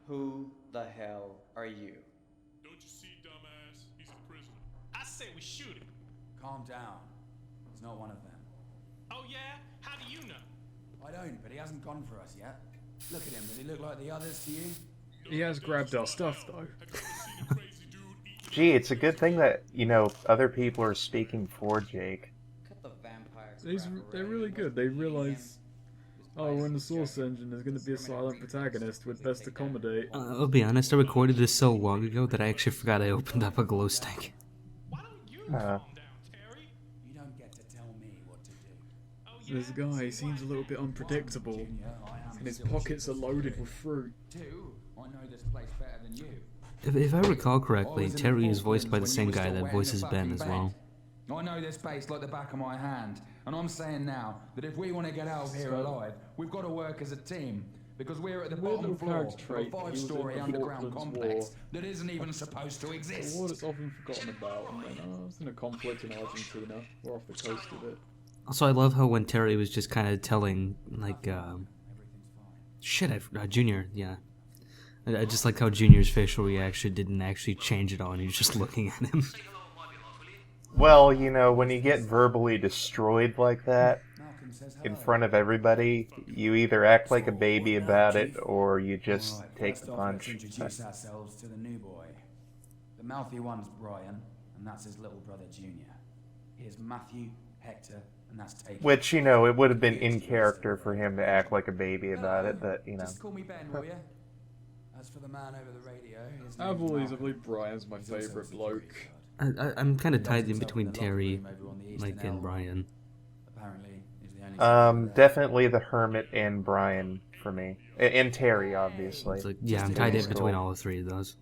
Who the hell are you? Don't you see, dumbass? He's a prisoner. I say we shoot him. Calm down. He's not one of them. Oh yeah? How do you know? I don't, but he hasn't gone for us yet. Look at him. Does he look like the others to you? He has grabbed our stuff, though. Have you ever seen a crazy dude eat Gee, it's a good thing that, you know, other people are speaking for Jake. Cut the vampire They're really good. They realize, oh, we're in the Source Engine. There's going to be a silent protagonist. We'd best accommodate. I'll be honest, I recorded this so long ago that I actually forgot I opened up a glow stick. Why don't you calm down, Terry? You don't get to tell me what to do. Oh yeah? This guy, he seems a little bit unpredictable, Junior, I am and his still pockets are loaded with fruit. Two, I know this place better than you. If I recall correctly, Terry is voiced by the same guy that voices Ben as well. I know this place like the back of my hand, and I'm saying now that if we want to get out of here alive, we've got to work as a team. Because we're at the Weird bottom little floor character of trait a that he was in five-story the underground Falklands complex War. that isn't even supposed to A exist. war that's often forgotten about, and then, I was in a conflict in Argentina. We're off the coast of it. Also, I love how when Terry was just kind of telling, like, Junior, yeah. I just like how Junior's facial reaction didn't actually change at all, and he was just looking at him. Well, you know, when you get verbally destroyed like that, in front of everybody, you either act like a baby about it, or you just take the punch. Let's introduce ourselves to the new boy. The mouthy one's Brian, and that's his little brother Junior. Here's Matthew, Hector, and that's Taker. Which, you know, it would have been in character for him to act like a baby about it, but, you know. Just call me Ben, will ya? As for the man over the radio, his Out of name's all these, I Malcolm. believe Brian's my He's also a favourite security bloke. guard. I'm kind of He tied locks in himself between the locker Terry, room over on the eastern like, and elbow. Brian. Apparently, he's the only security Definitely the Hermit and Brian for me. And Terry, obviously. It's like, yeah, I'm tied in between all three of those.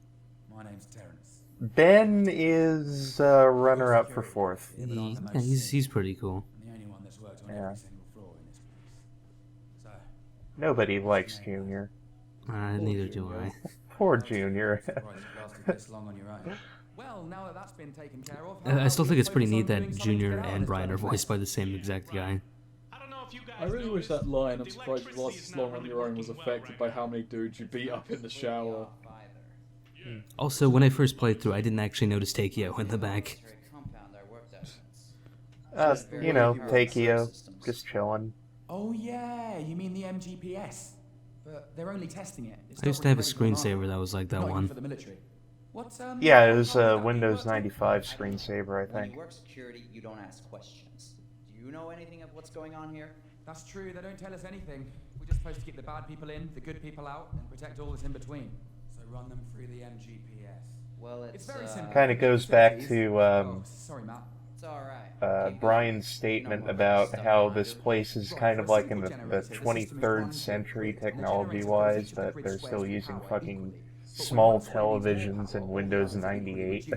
there. My name's Terrence. Ben is runner-up for fourth. Yeah, he's pretty cool. I'm the only one that's worked on Yeah. every single floor in this place. So, Nobody likes Junior. Neither do I. Poor Junior. surprised you lasted this long on your own. Well, now that that's been taken care of, I still think it's pretty neat that doing something to Junior get out of and this Brian are bloody voiced by the same exact guy. I don't know if you guys I really wish noticed, that line, but I'm the surprised you electricity lasted is so not long on really your own, was working well affected right by now. how many dudes you beat up in the shower. Also, when I first played through, I didn't actually notice Takeo in the back. You know, Takeo, just chilling. Oh yeah, you mean the MGPS? But they're only testing it. It's I used not to have a really ready for screensaver that was like that not even one. for the military. What's Yeah, it was how does a that Windows work? 95 screensaver, I When think. you work security, you don't ask questions. Do you know anything of what's going on here? That's true. They don't tell us anything. We're just supposed to keep the bad people in, the good people out, and protect all that's in between. So run them through the MGPS. Well, It's very simple. Kind of goes back to Oh, sorry, Matt. It's alright. Brian's statement about how this place is kind of like in the 23rd century technology-wise, but they're still using fucking small televisions and Windows 98.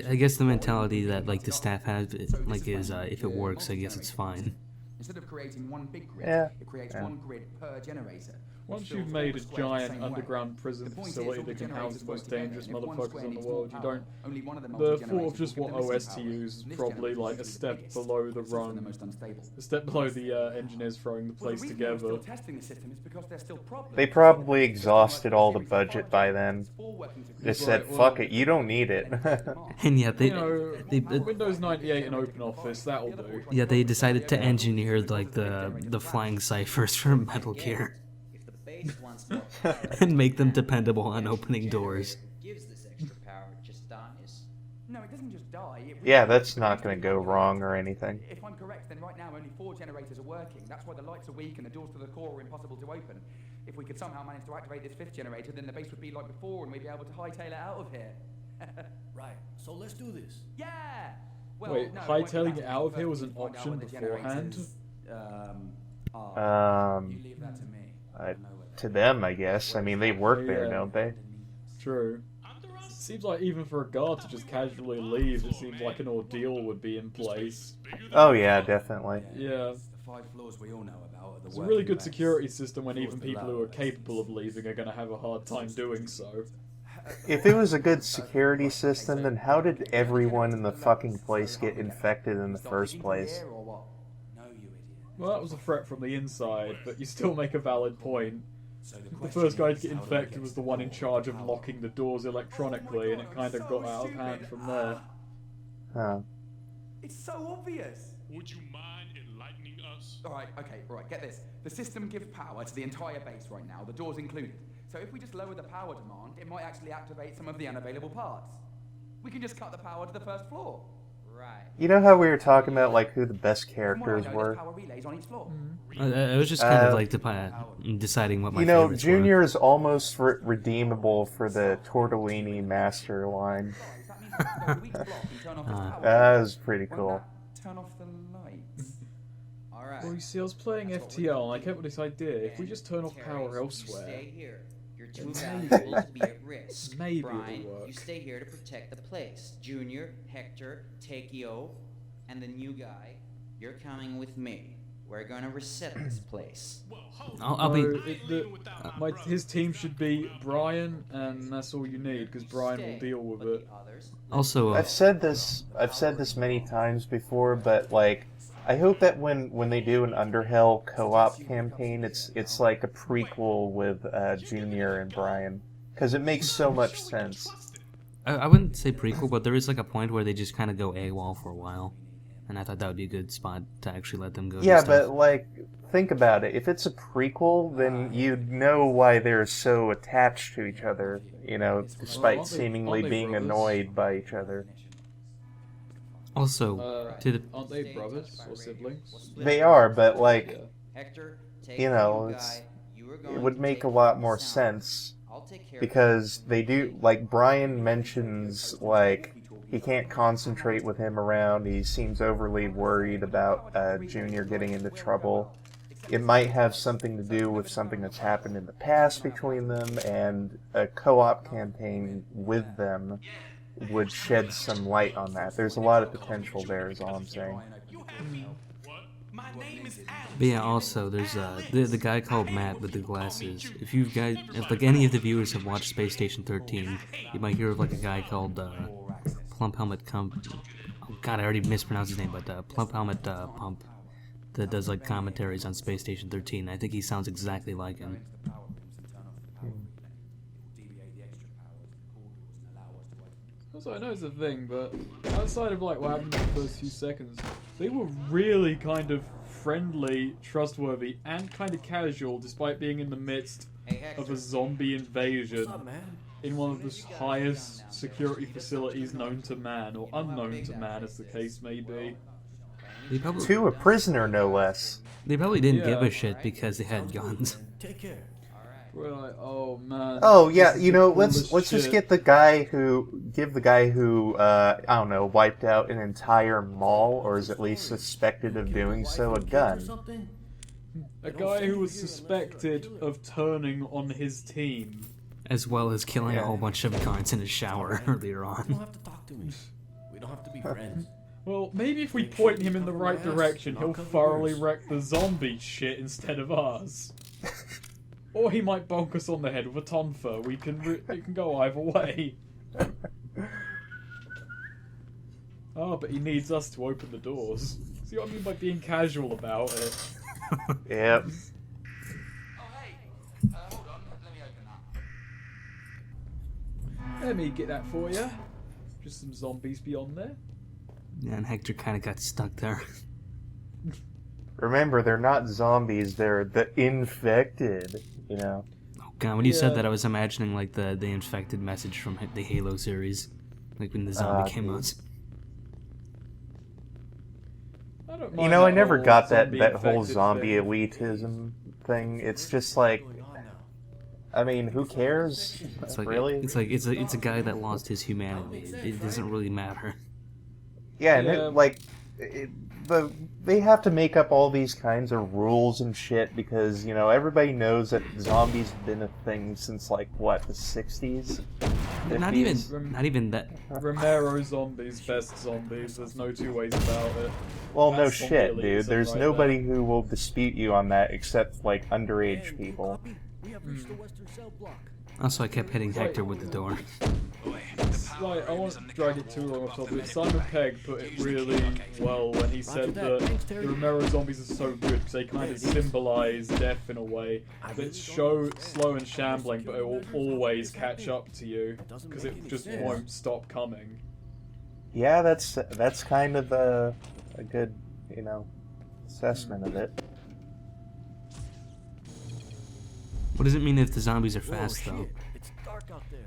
I guess the mentality that like the staff has, like, is if it works, I guess it's fine. Instead of creating one big grid, Yeah, it creates yeah. one grid per generator. Once which you've fills made all a the squares the giant same way. underground prison The point is, facility all the that can house generators the work most together, dangerous and if one motherfuckers square on the needs world, more you don't... power, only one of the The multi-generators thought of will just give what the missing OS to power. use is This probably generator like a is the step biggest, below the so it's the rung. most unstable. A step below the engineers throwing the Well, place the reason we're still together. testing the system is because there's still problems. They probably exhausted all the budget by then. Just said, Right, well- fuck it, you don't need it. And yet You know, they Windows 98 and OpenOffice, that'll do. yeah, they decided to engineer like the flying ciphers for Metal Gear If the base wants more power, and make them dependable on opening doors. gives this extra power, it just dies. No, it doesn't just die. It Yeah, restarts. that's not gonna go wrong or anything. If I'm correct, then right now only 4 generators are working. That's why the lights are weak and the doors to the core are impossible to open. If we could somehow manage to activate this 5th generator, then the base would be like before and we'd be able to hightail it out of here. Right, so let's do this. Yeah! Well, Wait, no, it won't be hightailing that it out of easy. here First was we an need to find out option where the beforehand? generators, are. You Um, leave that to me. I know where to them, I guess. I mean, they work there, Yeah. don't they? True. It seems like even for a guard to just casually leave, it seems like an ordeal would be in place. Oh yeah, definitely. Yeah. The 5 floors we all know about are the It's a really working good base. security system when Floors even below people who are us. capable of leaving are going to have a hard time doing so. If it was a good security system, then how did everyone in the fucking place get infected in the first place? Or what? No, you idiot. Well, that was a threat from the inside, but you still make a valid point. The first guy to get infected was the one in charge of locking the doors electronically, and it kind of got out of hand from there. Huh. It's so obvious. Would you mind enlightening us? Alright, get this. The system gives power to the entire base right now, the doors included. So if we just lower the power demand, it might actually activate some of the unavailable parts. We can just cut the power to the first floor. Right. You know how we were talking about like who the best From what I characters know, were? there's power relays on each floor. I was just kind of like deciding what my You know, favorites Junior is almost redeemable for the Tortellini Master line. That means we can go to each block and turn off its power. That was pretty Won't cool. that turn off the lights? Alright. Well, you see, I was playing FTL, and I came up with this idea. If we just turn off Terry, power you elsewhere, stay here. Your two Maybe. guys will be at risk. Maybe it'll Brian, work. you stay here to protect the place. Junior, Hector, Takeo, and the new guy, you're coming with me. We're gonna reset this place. Well, hold I'll be. his team should be Brian, and that's all you need, because Brian will deal with But it. the others, Also, I've said this many times before, but like, I hope that when they do an Underhell co-op campaign, it's like a prequel with Junior and Brian, because it makes so much sense. I wouldn't say prequel, but there is like a point where they just kind of go AWOL for a while, and I thought that would be a good spot to actually let them go. do Yeah, stuff. but like, think about it. If it's a prequel, then you'd know why they're so attached to each other. You know, despite aren't they seemingly being brothers? annoyed by each other. Also, to the Aren't they brothers or siblings? They are, but like, Yeah. Hector, take you the know, new it's, guy. You are it going would to make take a lot the more sound. sense. I'll take care Because of they do, like, Brian mentions, like, he can't concentrate with him around, he seems overly worried about Junior getting into trouble. It might have something to do with something that's happened in the past between them, and a co-op campaign with them would shed some light on that. There's a lot of potential there, is all I'm saying. My name is Alex. But yeah, also there's the guy called Matt with the glasses. If like any of the viewers have watched Space Station 13, you might hear of like a guy called Plump Helmet Oh God, I already mispronounced his name, but Plump Helmet Pump that does like commentaries on Space Station 13. I think he sounds exactly like him. Also, I know it's a thing, but outside of like what happened in the first few seconds, they were really kind of friendly, trustworthy, and kind of casual, despite being in the midst Hey, Hector. of a zombie invasion What's up, man? in one of the highest security facilities known to man, or unknown to man, as the case may be. To a prisoner, no less. They probably didn't give Yeah. a shit because they had guns. Take care. We're like, oh man. Oh this yeah, is you the know, coolest let's just shit. give the guy who I don't know, wiped out an entire mall, or is at least suspected of doing so, a gun. Something? A guy who was suspected of turning on his team. As well as killing a Yeah. whole bunch of guards in a shower earlier You don't on. have to talk to me. We don't have to be friends. Well, maybe if we point him in the right direction, he'll thoroughly wreck the zombie shit instead of us. Or he might bonk us on the head with a tonfa. It can go either way. Oh, but he needs us to open the doors. See what I mean by being casual about it? Yep. Oh, hey. Hold on. Let me open that. Let me get that for you. Just some zombies beyond there. And Hector kind of got stuck there. Remember, they're not zombies, they're the infected, you know. Oh God, when you said Yeah. that, I was imagining like the infected message from the Halo series, like when the zombie came out. I don't You mind know, I that never whole got that zombie whole infected zombie thing. elitism thing. It's just like, What's going on now? I mean, who cares? It's like Really? it's a guy that lost his humanity. It doesn't really matter. Yeah, and Yeah. they have to make up all these kinds of rules and shit because, you know, everybody knows that zombies have been a thing since, like, what, the 60s? Not 50s? even that. Romero zombies, best zombies. There's no two ways about it. Well, no That's shit, zombie dude. elitism There's right nobody who will dispute you on that except, like, underage Hey, people. copy? We have reached the western cell block. Also, I kept hitting Hector with the door. Like, I won't drag it too long off topic. Simon Pegg put it really well when he said that the Romero zombies are so good because they kind of symbolize death in a way. It's slow and shambling, but it will always catch up to you because it just won't stop coming. Yeah, that's kind of a good, you know, assessment of it. What does it mean if the zombies are fast, though? It's dark out there.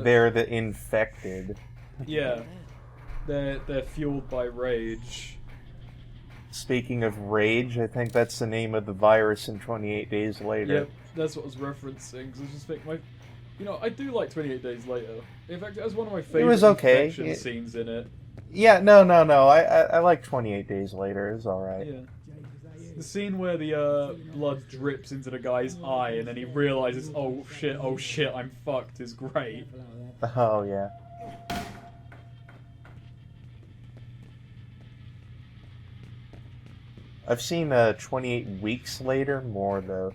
They're the infected. Yeah. They're fueled by rage. Speaking of rage, I think that's the name of the virus in 28 Days Later. Yep, that's what I was referencing, because I just think you know, I do like 28 Days Later. In fact, it has one of my favorite infection scenes in it. Yeah, no. I like 28 Days Later. It's alright. Yeah. The scene where the blood drips into the guy's eye and then he realizes, oh shit, I'm fucked, is great. Oh, yeah. I've seen 28 Weeks Later more, though.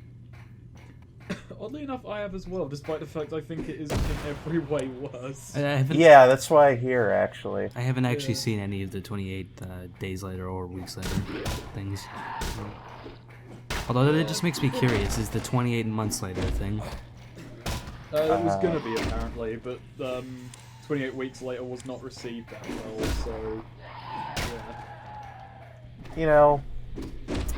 Oddly enough, I have as well, despite the fact I think it is in every way worse. Yeah, that's why I hear, actually. I haven't actually seen any of the 28 Days Later or Weeks Later things. Although that just makes me curious, is the 28 months later thing? It was gonna be, apparently, but 28 Weeks Later was not received that well, so... yeah. You know,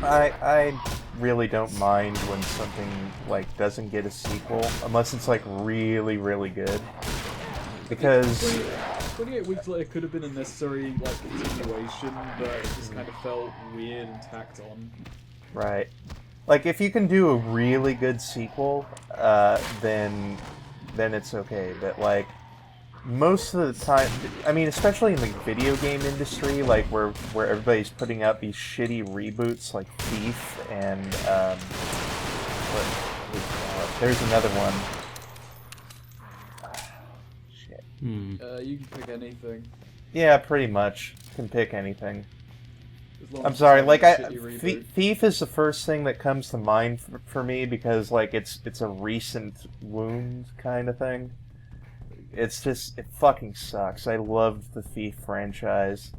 I really don't mind when something, like, doesn't get a sequel, unless it's, like, really, really good. Because... 28 Weeks Later could have been a necessary, like, continuation, but it just kind of felt weird and tacked on. Right. Like, if you can do a really good sequel, then it's okay. But, like, most of the time, I mean, especially in the video game industry, like, where everybody's putting out these shitty reboots, like Thief and, there's another one. Shit. You can pick anything. Yeah, pretty much. Can pick anything. I'm as sorry, it's like, not a shitty reboot. Thief is the first thing that comes to mind for me because, like, it's a recent wound kind of thing. It's just, it fucking sucks. I love the Thief franchise.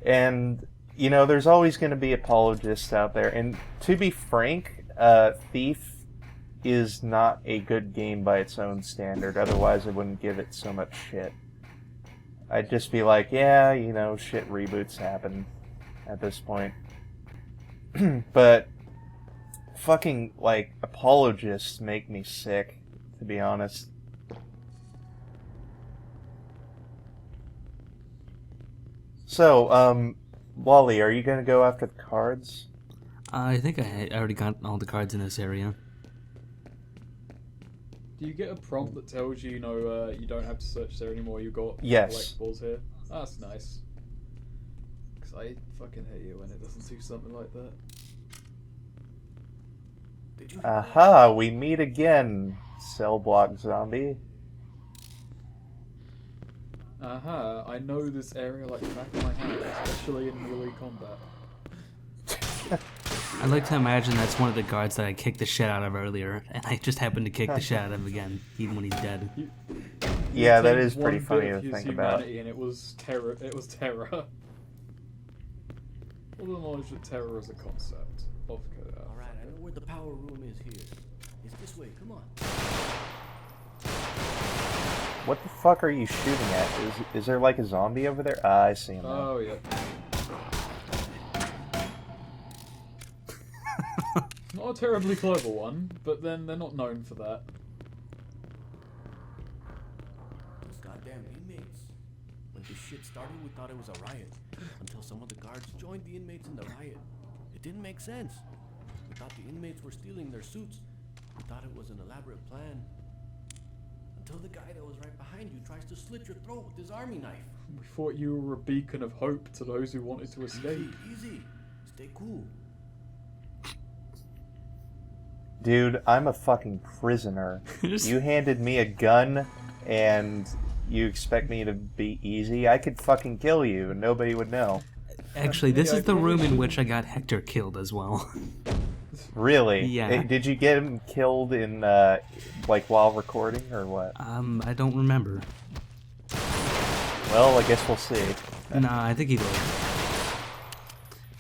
And, you know, there's always going to be apologists out there. And to be frank, Thief is not a good game by its own standard. Otherwise, I wouldn't give it so much shit. I'd just be like, yeah, you know, shit reboots happen at this point. But fucking, like, apologists make me sick, to be honest. So, Wally, are you gonna go after the cards? I think I already got all the cards in this area. Do you get a prompt that tells you, you know, you don't have to search there anymore, you got Yes. collectibles here? That's nice. Because I fucking hate it when it doesn't do something like that. Aha, we meet again, cell block zombie. Aha, I know this area like the back of my hand, especially in melee combat. I like to imagine that's one of the guards that I kicked the shit out of earlier, and I just happened to kick the shit out of him again, even when he's dead. Yeah, that Take is pretty one funny bit to of his think about. humanity And it was terror. It was terror. All the knowledge that terror is a concept of Alright, I know where the power room is here. It's this way, come on. What the fuck are you shooting at? Is there like a zombie over there? Ah, I see him now. Oh, yeah. Not a terribly clever one, but then they're not known for that. Those goddamn inmates. When this shit started, we thought it was a riot. Until some of the guards joined the inmates in the riot. It didn't make sense. We thought the inmates were stealing their suits. We thought it was an elaborate plan. Until the guy that was right behind you tries to slit your throat with his army knife. We thought you were a beacon of hope to those who wanted to escape. Easy. Stay cool. Dude, I'm a fucking prisoner. You handed me a gun, and you expect me to be easy? I could fucking kill you, and nobody would know. Actually, this is the room in which I got Hector killed as well. Really? Yeah. Did you get him killed in, like, while recording, or what? I don't remember. Well, I guess we'll see. Nah, I think he lived.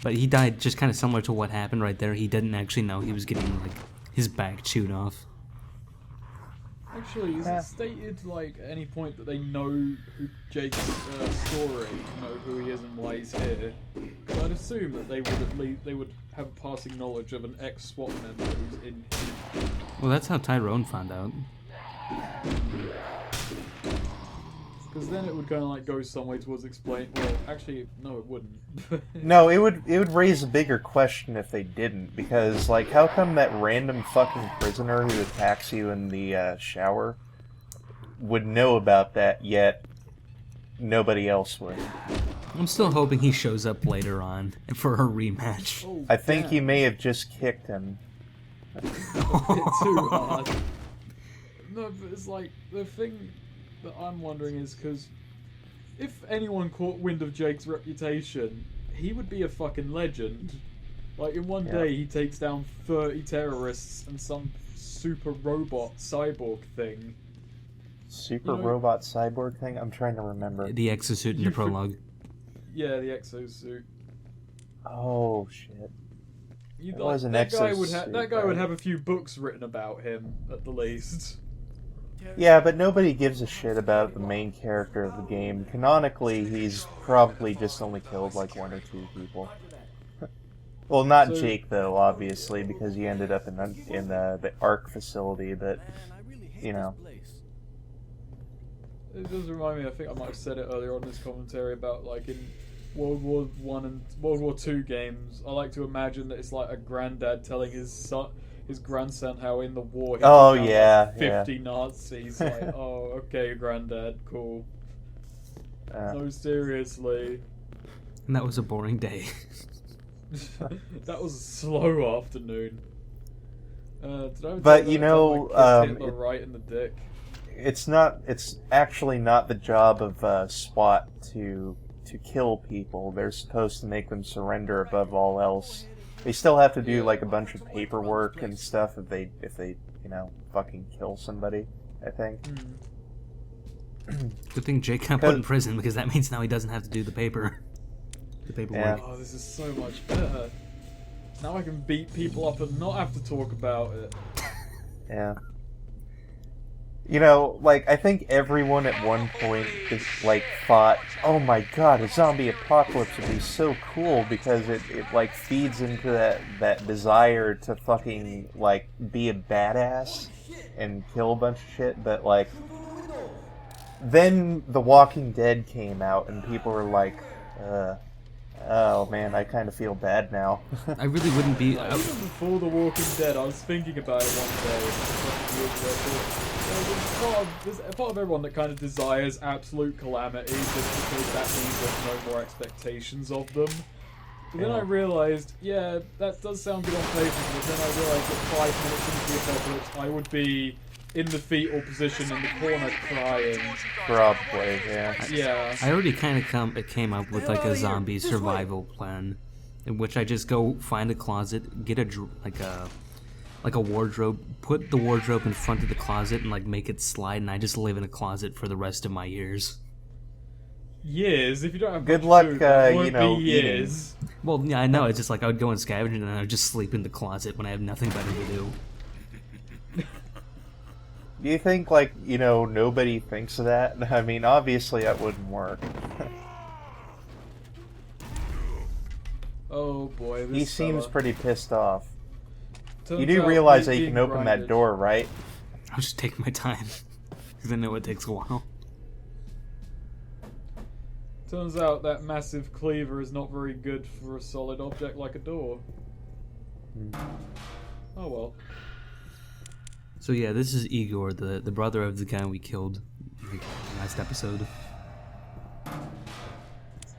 But he died just kind of similar to what happened right there. He didn't actually know he was getting, like, his back chewed off. Actually, is it stated, like, at any point that they know who Jake's story, know who he is and why he's here? Because I'd assume that they would at least have a passing knowledge of an ex-SWAT member who's in here. Well, that's how Tyrone found out. Because then it would kind of like go some way towards explain. Well, actually, no, it wouldn't. No, it would raise a bigger question if they didn't, because like, how come that random fucking prisoner who attacks you in the shower would know about that, yet nobody else would? I'm still hoping he shows up later on for a rematch. Oh, I think damn. you may have just kicked him. A bit too hard. No, but it's like the thing that I'm wondering is because if anyone caught wind of Jake's reputation, he would be a fucking legend. Like, in one day, he takes down 30 terrorists and some super robot cyborg thing. Super robot cyborg thing? I'm trying to remember. The exosuit in the prologue. Yeah, the exosuit. Oh, shit. You'd It was an that guy exosuit, that guy would right? have a few books written about him, at the least. Yeah, but nobody gives a shit about the main character of the game. Canonically, he's probably just only killed like 1 or 2 people. Well, not So- Jake though, obviously, because he ended up in the ARC facility. But you know, It does remind me, I think I might have said it earlier on this commentary about, like, in World War I and World War II games, I like to imagine that it's like a granddad telling his grandson how in the war he Oh, took out, yeah, like, 50 Nazis. Like, oh, okay, granddad, cool. No, seriously. And that was a boring day. That was a slow afternoon. But, you know, Hitler right in the dick. it's actually not the job of SWAT to kill people. They're supposed to make them surrender above all else. They still have to do like a bunch of paperwork and stuff if they fucking kill somebody, I think. Good thing Jake got put in prison, because that means now he doesn't have to do the paperwork. Yeah. Oh, this is so much better. Now I can beat people up and not have to talk about it. Yeah. You know, like, I think everyone at one point just, like, thought, oh my god, a zombie apocalypse would be so cool because it like, feeds into that desire to fucking, like, be a badass and kill a bunch of shit, but, like, then The Walking Dead came out and people were like, oh man, I kind of feel bad now. I really wouldn't be... Even before The Walking Dead, I was thinking about it one day. There's a part of everyone that kind of desires absolute calamity just because that means there's no more expectations of them. But then I realised, yeah, that does sound good on paper, but then I realised that 5 minutes into the apocalypse, I would be in the fetal position in the corner crying. Probably, yeah. Yeah. I already kind of came up with like a zombie survival plan, in which I just go find a closet, get like a wardrobe, put the wardrobe in front of the closet and like make it slide, and I just live in a closet for the rest of my years. Years? If you don't have Good much luck, food, that won't you know, be years. Well, yeah, I know. It's just like I would go and scavenge and then I would just sleep in the closet when I have nothing better to do. Do you think, like, you know, nobody thinks of that? I mean, obviously that wouldn't work. Oh boy, this He seems fella. pretty pissed off. Turns You do out realize that he's you can being open grinded. that door, right? I'll just take my time, because I know it takes a while. Turns out that massive cleaver is not very good for a solid object like a door. Oh well. So yeah, this is Igor, the brother of the guy we killed like, last episode.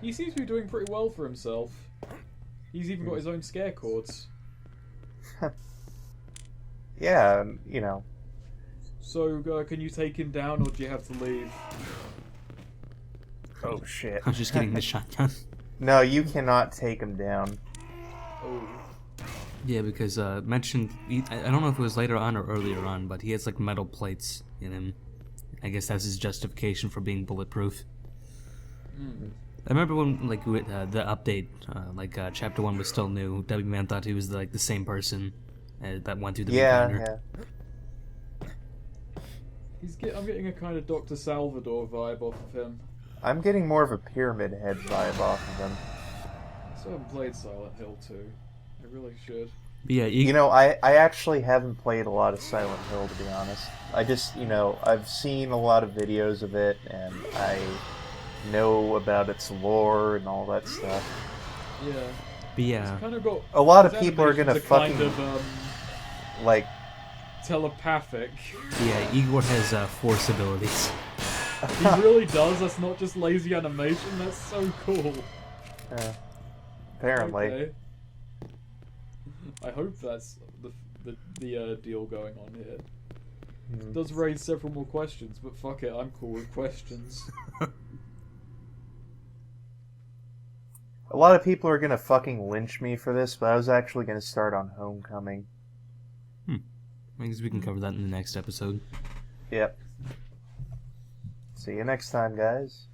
He seems to be doing pretty well for himself. He's even got his own scare cords. Yeah, you know. So, can you take him down, or do you have to leave? Oh shit. I was just getting the shotgun. No, you cannot take him down. Oh. Yeah, because mentioned, I don't know if it was later on or earlier on, but he has like metal plates in him. I guess that's his justification for being bulletproof. I remember when, like, with, the update, Chapter 1 was still new. WMan thought he was, like, the same person that went through the recliner. I'm getting a kind of Dr. Salvador vibe off of him. I'm getting more of a Pyramid Head vibe off of him. I still haven't played Silent Hill 2. I really should. But yeah, You know, I actually haven't played a lot of Silent Hill, to be honest. I just, you know, I've seen a lot of videos of it, and I know about its lore and all that stuff. Yeah. But yeah. It's kind of got, a lot of people are gonna fucking kind of, like telepathic. Yeah, Igor has force abilities. He really does. That's not just lazy animation. That's so cool. Apparently. Okay. I hope that's the deal going on here. It does raise several more questions, but fuck it, I'm cool with questions. A lot of people are gonna fucking lynch me for this, but I was actually gonna start on Homecoming. I guess we can cover that in the next episode. Yep. See you next time, guys.